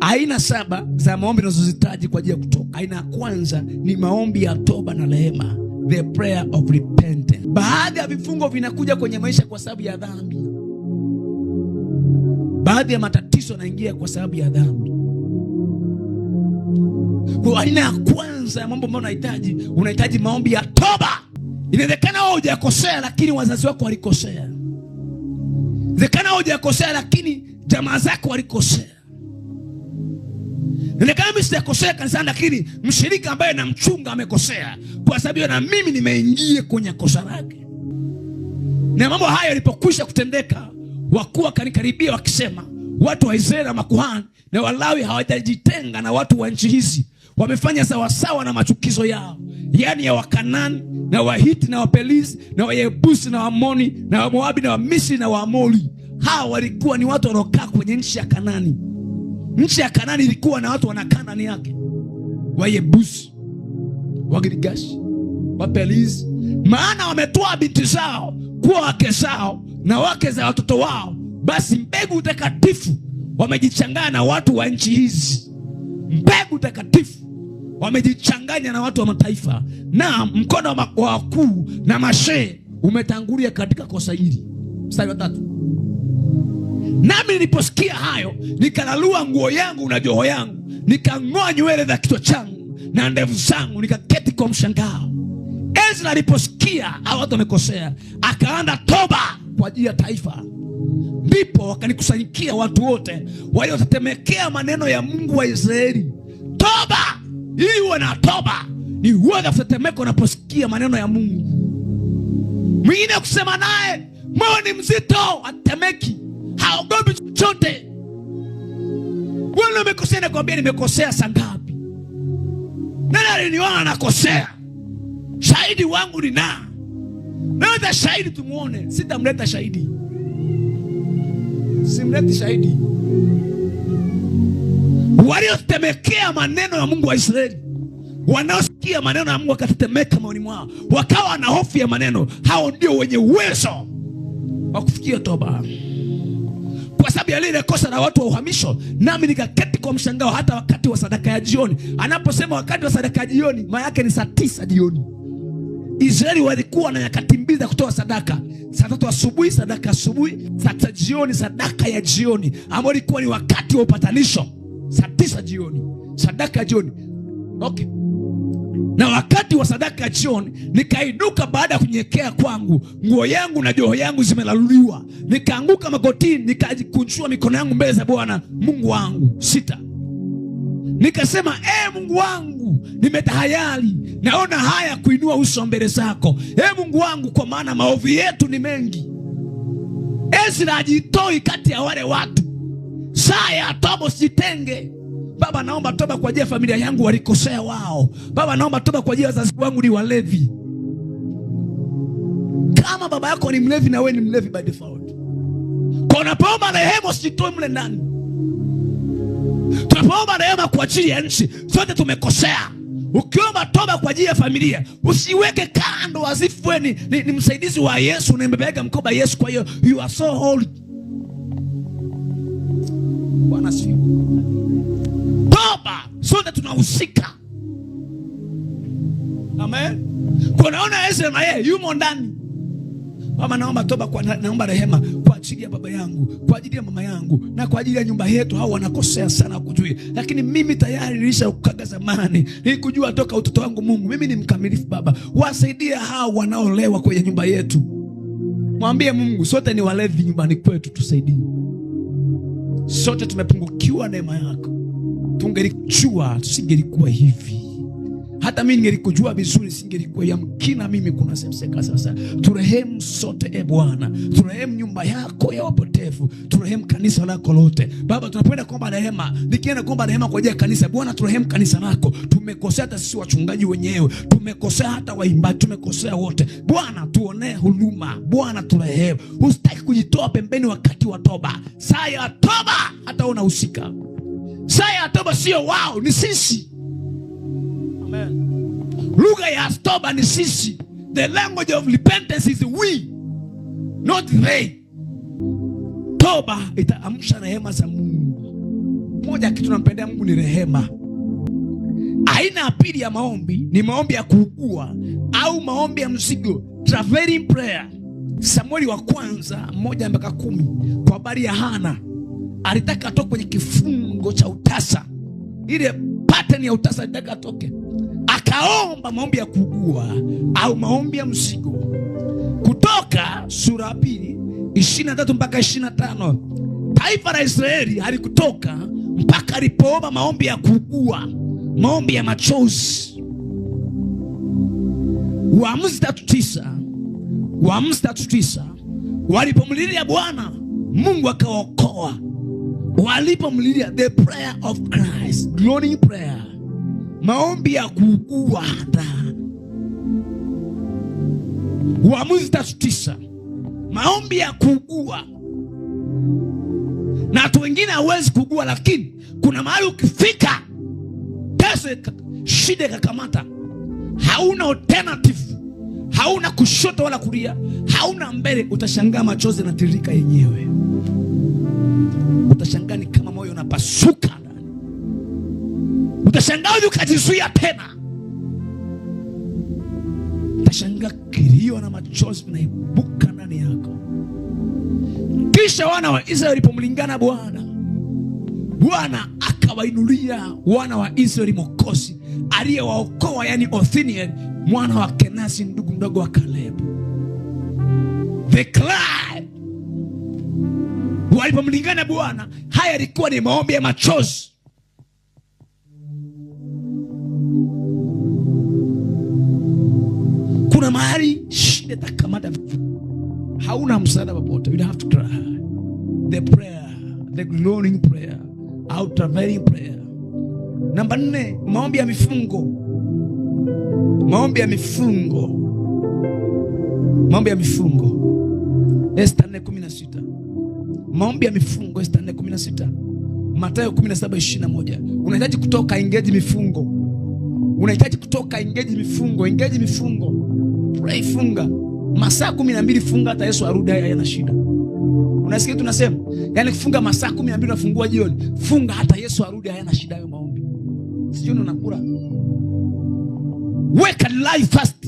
aina 7 za maombi tunazozitaji kwa ajili ya kutoka. Aina ya kwanza ni maombi ya toba na rehema, the prayer of repentance. Baadhi ya vifungo vinakuja kwenye maisha kwa sababu ya dhambi. Baadhi ya matatizo yanaingia kwa sababu ya dhambi. Kwa aina ya kwanza ya mambo ambayo unahitaji maombi ya toba. Inawezekana wewe hujakosea lakini wazazi wako walikosea. Inawezekana wewe hujakosea lakini jamaa zako walikosea. Inawezekana mimi sijakosea kanisani lakini mshirika ambaye namchunga amekosea, kwa sababu na mimi nimeingia kwenye kosa lake. Na mambo haya yalipokwisha kutendeka, wakuu wakanikaribia wakisema, watu wa Israeli na makuhani na Walawi hawajajitenga na watu wa nchi hizi, wamefanya sawasawa na machukizo yao, yani ya Wakanani na Wahiti na Waperizi na Wayebusi na Waamoni na Wamoabi na Wamisri na Waamori. Hawa walikuwa ni watu wanaokaa kwenye nchi ya Kanani. Nchi ya Kanani ilikuwa na watu wanakaa ndani yake, Wayebusi, Wagirigashi, Waperizi. Maana wametoa binti zao kuwa wake zao na wake za watoto wao, basi mbegu takatifu wamejichanganya na watu wa nchi hizi. Mbegu takatifu wamejichanganya na watu wa mataifa, na mkono wa wakuu na mashehe umetangulia katika kosa hili. Mstari wa 3. Nami niliposikia hayo, nikalalua nguo yangu na joho yangu, nikang'oa nywele za kichwa changu na ndevu zangu, nikaketi kwa mshangao. Ezra aliposikia hao watu wamekosea, akaanza toba kwa ajili ya taifa. Ndipo wakanikusanyikia watu wote waliotetemekea maneno ya Mungu wa Israeli. Toba, ili uwe na toba, ni uwe kutetemeka unaposikia maneno ya Mungu. Mwingine kusema naye moyo ni mzito, atemeki, haogopi chochote. Wewe umekosea, nakwambia nimekosea saa ngapi? Nani aliniona nakosea? Shahidi wangu ni nani? Leta shahidi tumuone. Sitamleta shahidi. Simleti shahidi. Waliotetemekea maneno ya Mungu wa Israeli, wanaosikia maneno ya Mungu wakatetemeka moyoni mwao, wakawa na hofu ya maneno, hao ndio wenye uwezo wa kufikia toba. Kwa sababu ya lile kosa la watu wa uhamisho, nami nikaketi kwa mshangao hata wakati wa sadaka ya jioni. Anaposema wakati wa sadaka ya jioni, maana yake ni saa 9 jioni. Israeli walikuwa na nyakati mbili za kutoa sadaka. Saa 3 asubuhi sadaka asubuhi, saa 9 jioni sadaka ya jioni, ambayo ilikuwa ni wakati wa upatanisho. Saa 9 jioni sadaka ya jioni. Okay. Na wakati wa sadaka ya jioni nikainuka baada ya kunyenyekea kwangu, nguo yangu na joho yangu zimelaluliwa, nikaanguka magotini, nikajikunjua mikono yangu mbele za Bwana Mungu wangu. 6. Nikasema, Mungu wangu, nimetahayari, naona haya kuinua uso mbele zako. Mungu wangu, kwa maana maovu yetu ni mengi. Ezra ajitoi kati ya wale watu. Saa ya toba usitenge. Baba, naomba toba kwa ajili ya familia yangu, walikosea wao. Baba, naomba toba kwa ajili ya wazazi wangu, ni walevi. Kama baba yako ni mlevi na wewe ni mlevi by default, kwa unapoomba rehema usitoe mle ndani. Tunapoomba rehema kwa ajili ya nchi, sote tumekosea. Ukiomba toba kwa ajili ya familia, usiweke kando wazifu wewe ni msaidizi wa Yesu na umebeba mkoba Yesu, kwa hiyo you are so holy. Bwana asifiwe. Toba, sote tunahusika. Amen. Kwa naona Ezra na yeye yumo ndani. Baba, naomba toba, naomba rehema kwa ajili ya baba yangu, kwa ajili ya mama yangu na kwa ajili ya nyumba yetu. Hao wanakosea sana kujui, lakini mimi tayari nilishakukaga zamani, nilikujua toka utoto wangu. Mungu, mimi ni mkamilifu. Baba, wasaidie hao wanaolewa kwenye nyumba yetu. Mwambie Mungu, sote ni walevi nyumbani kwetu, tusaidie. Sote tumepungukiwa neema yako. Tungelijua tusingelikuwa hivi. Hata mimi ningelikujua vizuri singelikuwa yamkina mimi kuna semseka. Sasa turehemu sote, Bwana, turehemu nyumba yako ya wapotevu, turehemu kanisa lako lote. Baba, tunapenda kuomba rehema, nikienda kuomba rehema kwa ajili ya kanisa. Bwana, turehemu kanisa lako. Tumekosea hata sisi wachungaji wenyewe, tumekosea hata waimbaji, tumekosea wote. Bwana, tuonee huruma. Bwana, turehemu. Usitaki kujitoa pembeni wakati wa toba. Saa ya toba hata unahusika. Saa ya toba sio wao, ni sisi. Amen. Lugha ya toba ni sisi. The language of repentance is we, not they. Toba itaamsha rehema za Mungu. moja kitu nampendea Mungu ni rehema. Aina ya pili ya maombi ni maombi ya kuugua au maombi ya mzigo, traveling prayer. Samueli wa kwanza 1-10 kwa habari ya Hana, alitaka atoke kwenye kifungo cha utasa, ile pattern ya utasa alitaka atoke, akaomba maombi ya kuugua au maombi ya mzigo. Kutoka sura 2:23-25, taifa la Israeli halikutoka mpaka alipoomba maombi ya kuugua, maombi ya machozi. Waamuzi 3:9 walipomlilia Bwana, Mungu akawaokoa. Walipomlilia, the prayer of Christ, groaning prayer, maombi ya kuugua. Waamuzi 3:9, maombi ya kuugua. Na watu wengine hawezi kuugua, lakini kuna mahali ukifika pesa shida kakamata, hauna alternative, hauna kushoto wala kulia, hauna mbele, utashangaa machozi yanatiririka yenyewe. Utashangaa ni kama moyo unapasuka ndani. Utashangaa ukajizuia tena. Utashangaa kilio na machozi vinaibuka ndani yako. Kisha wana wa Israeli walipomlingana Bwana, Bwana akawainulia wana wa Israeli mwokozi aliyewaokoa, yani Othniel mwana wa Kenasi, ndugu mdogo wa Kalebu. The cry. Walipomlingana Bwana, haya yalikuwa ni maombi ya machozi. Kuna mahali shida takamata, hauna msaada popote, you have to cry. The prayer, the groaning prayer, au traveling prayer. Namba 4, maombi ya mifungo. Maombi ya mifungo. Maombi ya mifungo. Esta 4:16. Maombi ya mifungo, Esta 4:16. Mathayo 17:21. Unahitaji kutoka, engage mifungo. Unahitaji kutoka, engage mifungo, engage mifungo. Pray, funga. Masaa 12 funga, hata Yesu arudi, haya yana shida. Unasikia tunasema? Yaani kufunga masaa 12 unafungua jioni. Funga hata Yesu arudi, haya yana shida hayo maombi. Sio unakula. Weka live fast.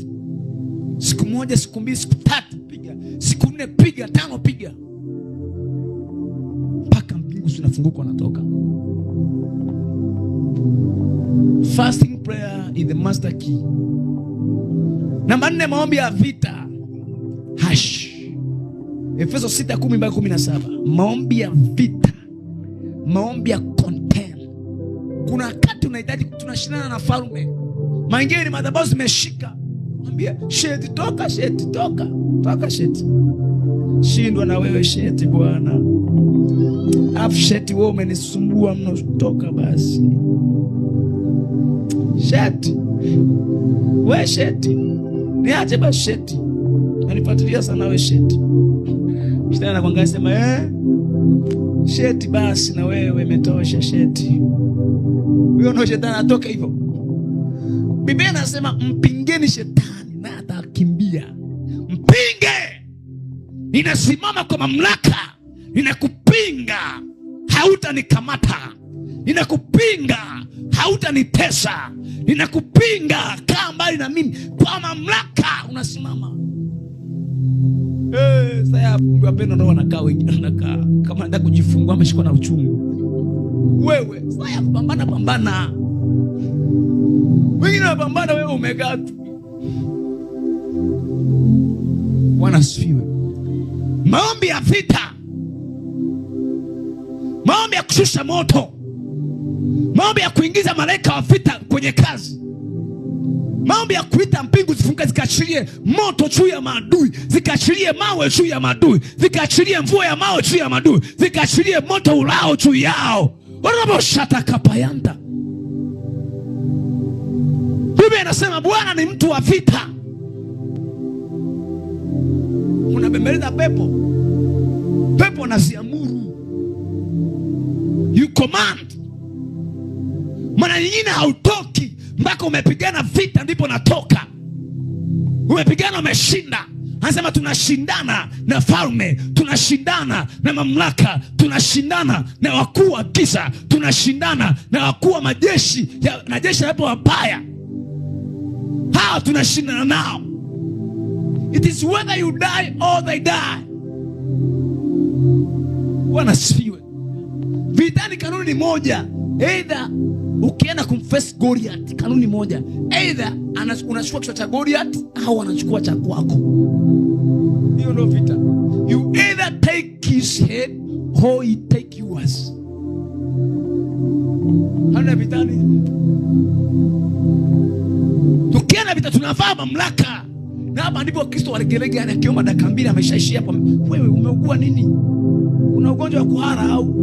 Siku 1, siku 2, siku 3 piga. Siku 4 piga, 5 piga. Mpaka mbingu zinafunguka natoka. Fasting prayer is the master key. Namba 4, maombi ya vita. Efeso 6:10-17. Maombi ya vita. Maombi ya contend. Kuna wakati unahitaji, tunashindana na falme. Mangine ni madhabahu zimeshika. Mwambie, sheti toka, sheti toka. Toka sheti. Shindwa na wewe sheti Bwana. Afu sheti wewe umenisumbua mno, toka basi. Sheti. Wewe sheti. Niache basi sheti. Anifuatilia sana wewe sheti. Shetani anakuangalia sema sheti basi na wewe imetosha sheti. Huyo ndio shetani atoka hivyo. Biblia inasema mpingeni shetani na atakimbia. Mpinge. Ninasimama kwa mamlaka. Ninakupinga, hautanikamata. Ninakupinga, hautanitesa. Ninakupinga, kaa mbali na mimi. Kwa mamlaka unasimama. Sasa wapendwa ndio wanakaa, wengine wanakaa kama anataka kujifungua ameshikwa na uchungu. Wewe sasa pambana. Wengine wanapambana, wewe umekaa tu. Bwana asifiwe. Maombi ya vita. Maombi ya kushusha moto. Maombi ya kuingiza malaika wa vita kwenye kazi. Maombi ya kuita mbingu zifunguke zikaachilie moto juu ya maadui, zikaachilie mawe juu ya maadui, zikaachilie mvua ya mawe juu ya maadui, zikaachilie moto ulao juu yao. Wanaposhata kapayanda. Biblia inasema Bwana ni mtu wa vita. Unabembeleza pepo. Pepo anaziamuru. You command. Maana nyingine hautoki mpaka umepigana vita ndipo natoka. Umepigana umeshinda. Anasema tunashindana na falme, tunashindana na mamlaka, tunashindana na wakuu wa giza, tunashindana na wakuu wa majeshi na jeshi la wabaya. Hao tunashindana nao. It is whether you die or they die. Wanasifiwe. Vitani kanuni ni moja. Either ukienda kumface Goliath, kanuni moja. Either unachukua kichwa cha Goliath au anachukua cha kwako. Hiyo ndio vita. You either take his head or he take yours. Hana vitani. Tukienda vita tunavaa mamlaka. Na hapa ndipo Kristo waligerege anakiomba dakika 2 ameshaishia hapo. Wewe umeugua nini? Una ugonjwa wa kuhara au?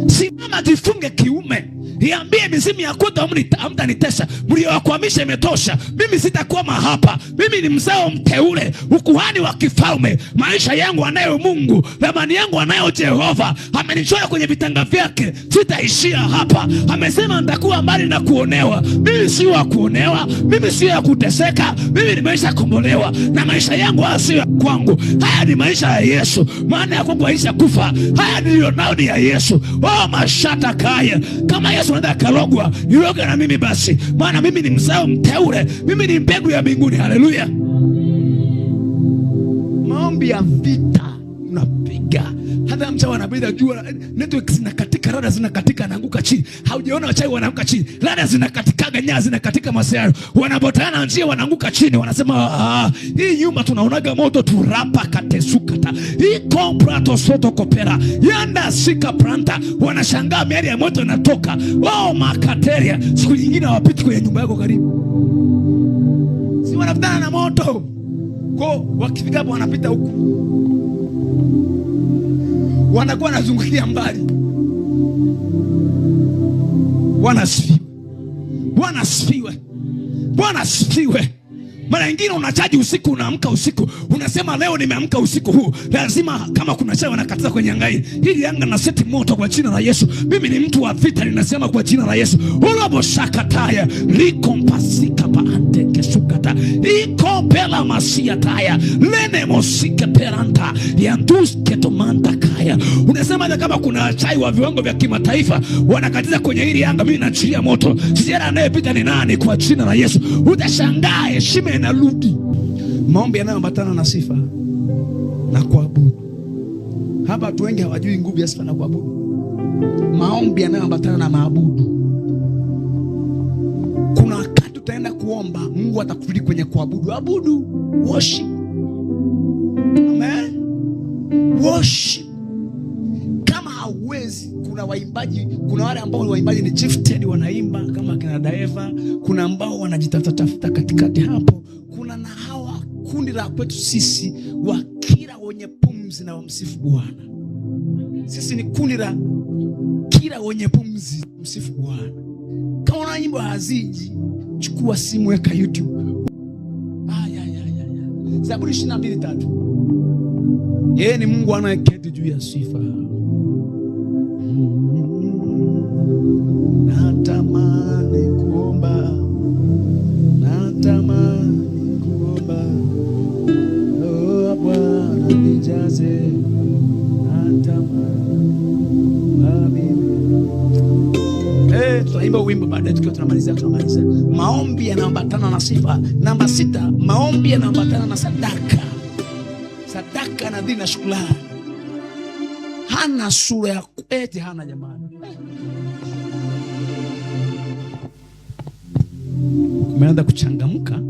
Simama jifunge kiume. Iambie mizimu ya kuta hamtanitesa. Mliowakwamisha imetosha. Mimi sitakwama hapa. Mimi ni mzao mteule, ukuhani wa kifalme. Maisha yangu anayo Mungu, thamani yangu anayo Jehova. Amenichora kwenye vitanga vyake. Sitaishia hapa. Amesema nitakuwa mbali na kuonewa. Mimi si wa kuonewa. Mimi si ya kuteseka. Mimi nimesha kombolewa. Na maisha yangu si ya kwangu. Haya ni maisha ya Yesu. Maana ya kwangu haisha kufa. Haya nilionao ni ya Yesu. Oh mashata kaya. Kama Yesu anaenda karogwa, niroge na mimi basi. Maana mimi ni mzao mteule. Mimi ni mbegu ya mbinguni. Haleluya. Maombi ya vita unapiga. Hata mchawi anabida jua network zinakatika, rada zinakatika, anaanguka chini. Haujaona wachawi wanaanguka chini. Rada zinakatikaga, nyaya zinakatika, masiara. Wanabotana njia wanaanguka chini. Wanasema hii nyumba tunaonaga moto turapa katesukata. Hii komprato soto kopera. Yanda sika pranta. Wanashangaa miali ya moto inatoka. Oh makateria. Siku nyingine hawapiti kwenye nyumba yako karibu. Si wanafutana na moto. Kwa wakifika hapo wanapita huku. Wanakuwa nazungukia mbali. Bwana asifiwe. Bwana asifiwe. Bwana asifiwe. Mara nyingine unachaji usiku, unaamka usiku, unasema leo nimeamka usiku huu, lazima kama kuna chai wanakatiza kwenye anga hili anga na seti moto kwa jina la Yesu. Mimi ni mtu wa vita, ninasema kwa jina la Yesu. Ulobo shakataya likompasika paante kesukata ikopela masia taya lene mosike peranta yanduske tomanta kaya. Unasema hata kama kuna chai wa viwango vya kimataifa wanakatiza kwenye hili anga, mimi nachilia moto. Sijara anayepita ni nani kwa jina la Yesu. Utashangaa heshima inarudi. Maombi yanayoambatana na sifa na kuabudu. Hapa watu wengi hawajui nguvu ya sifa na kuabudu. Maombi yanayoambatana na maabudu. Kuna wakati utaenda kuomba, Mungu atakufunika kwenye kuabudu. Abudu, worship. Amen. Worship. Kama hauwezi, kuna waimbaji, kuna wale ambao waimbaji ni gifted, wanaimba kama kina Daeva, kuna ambao wanajitafuta katikati hapo. Kuna na hawa kundi la kwetu sisi wa kila wenye pumzi na wamsifu Bwana. Sisi ni kundi la kila wenye pumzi msifu Bwana. Kama una nyimbo haziji, chukua simu, weka YouTube. Zaburi 22:3. Yeye ni Mungu anayeketi juu ya sifa. Natamani kuomba, natamani kuomba, oh Bwana nijaze, natamani mimi. Tunaimba wimbo baadaye tukiwa tunamaliza. Maombi yanaambatana na sifa. Namba 6, maombi yanaambatana na sadaka. Sadaka na dhina shukrani. Hana sura ya eti hana jamani. Umeanza kuchangamka.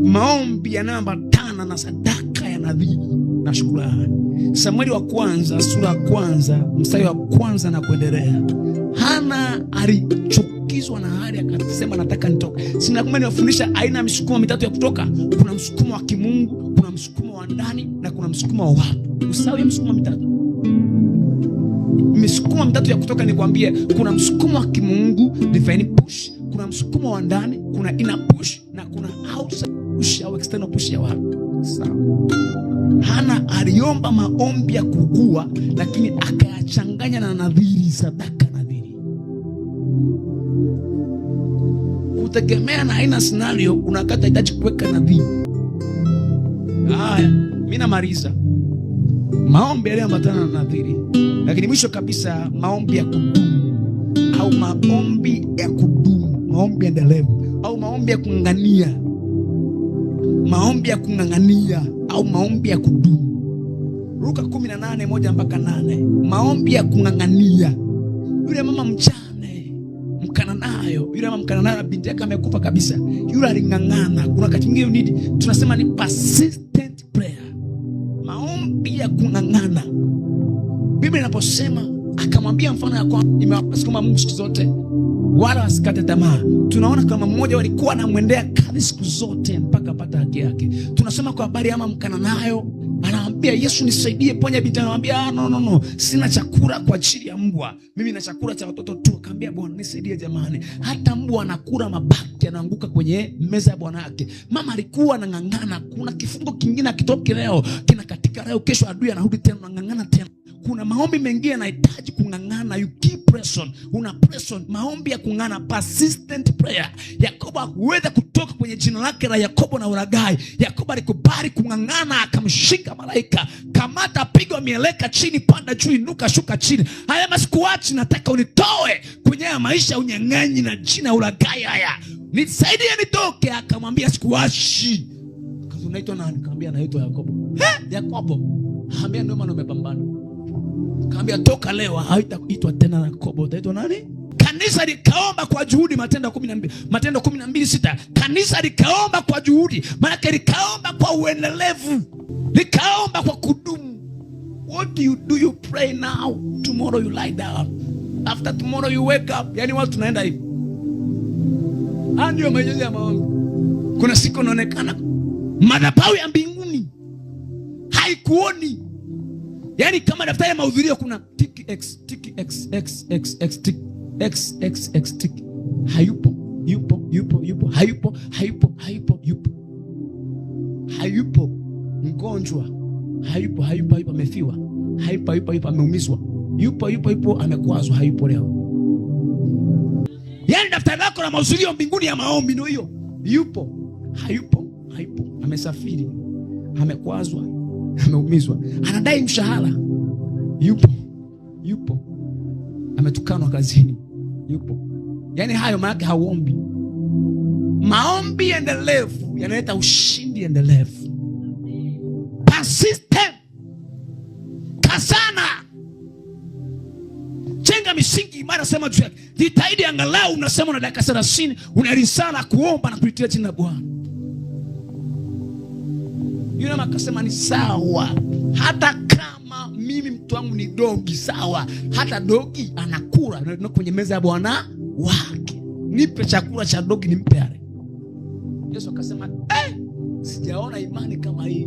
Maombi yanaambatana na sadaka ya nadhiri na shukrani. Samueli wa kwanza sura ya kwanza mstari wa kwanza na kuendelea. Hana alichukizwa na hali akasema nataka nitoke. Sina kama niwafundisha aina ya msukumo mitatu ya kutoka. Kuna msukumo wa kimungu, kuna msukumo wa ndani na kuna msukumo wa watu. Usawi msukumo mitatu. Misukumo mitatu ya kutoka ni kuambie kuna msukumo wa kimungu, divine push, kuna msukumo wa ndani, kuna inner push na kuna outside push au external push ya watu. Sawa. Hana aliomba maombi ya kukua lakini akayachanganya na nadhiri, sadaka nadhiri. kutegemea na aina scenario unakata hitaji kuweka nadhiri. Haya, mimi namaliza. Maombi yaliyoambatana na nadhiri. Lakini mwisho kabisa, maombi ya kudumu au maombi ya kudumu, maombi endelevu au maombi ya kung'ang'ania. Maombi ya kung'ang'ania au maombi ya kudumu. Luka 18:1-8. Maombi ya kung'ang'ania. Yule mama mjane Mkananayo, yule mama Mkananayo binti yake amekufa kabisa. Yule aling'ang'ana. Kuna kitu kingine tunasema ni persistent prayer. Maombi ya kung'ang'ana. Biblia inaposema akamwambia mfano ya kwamba imewasukuma Mungu siku zote wala wasikate tamaa. Tunaona kama mmoja walikuwa anamwendea kadhi siku zote mpaka apata haki yake. Tunasema kwa habari ya mama Mkananayo, anamwambia Yesu nisaidie, ponya binti. Anamwambia no, sina chakula kwa ajili ya mbwa, mimi na chakula cha watoto tu. Akamwambia Bwana nisaidie jamani, hata mbwa anakula mabaki yanaanguka kwenye meza ya bwana yake. Mama alikuwa anang'ang'ana. Kuna kifungo kingine akitoki leo kinakatika leo, kesho adui anarudi tena, anang'ang'ana tena. Kuna maombi mengine yanahitaji kung'ang'ana. You keep press on. Una press on. Maombi ya kung'ang'ana, persistent prayer. Yakobo hakuweza kutoka kwenye jina lake la Yakobo na ulaghai. Yakobo alikubali kung'ang'ana, akamshika malaika. Kamata, piga mieleka chini, panda juu, inuka, shuka chini. Haya masikuachi, nataka unitoe kwenye maisha unyang'anyi na jina ulaghai haya. Nisaidie nitoke. Akamwambia sikuachi. Unaitwa nani? Akamwambia naitwa Yakobo. Yakobo. Akamwambia ndio maana umepambana. Kaambia toka leo haitaitwa tena Yakobo, utaitwa nani? Kanisa likaomba kwa juhudi. Matendo 12:6. Kanisa likaomba kwa juhudi, maana likaomba kwa uendelevu, likaomba kwa kudumu. What do? You pray now, tomorrow you lie down, after tomorrow you wake up. Yani watu tunaenda hivi. Ndio majenzi ya maombi. Kuna siku inaonekana madhabahu ya mbinguni haikuoni. Yani kama daftari ya mahudhurio kuna tiki x tiki x x x x tiki x x x tiki. Hayupo, hayupo. Mgonjwa hayupo, amefiwa. Hayupo, ameumizwa. Yupo, amekwazwa. Hayupo leo. Yani daftari lako la mahudhurio mbinguni ya maombi ndio hiyo. Yupo, hayupo, amesafiri, amekwazwa, ameumizwa, anadai mshahara. Yupo, ametukanwa kazini. Yupo. Yani hayo maana hauombi. Maombi endelevu yanaleta ushindi endelevu. Persistent. Kasana. Jenga misingi imara, sema juu yake. Jitahidi angalau unasema na dakika 30 unarisala kuomba na kulitia jina la Bwana. Yule akasema ni sawa, hata kama mimi mtu wangu ni dogi, sawa, hata dogi anakula kwenye meza ya bwana wake. Nipe chakula cha dogi nimpe ale. Yesu akasema sijaona imani kama hii.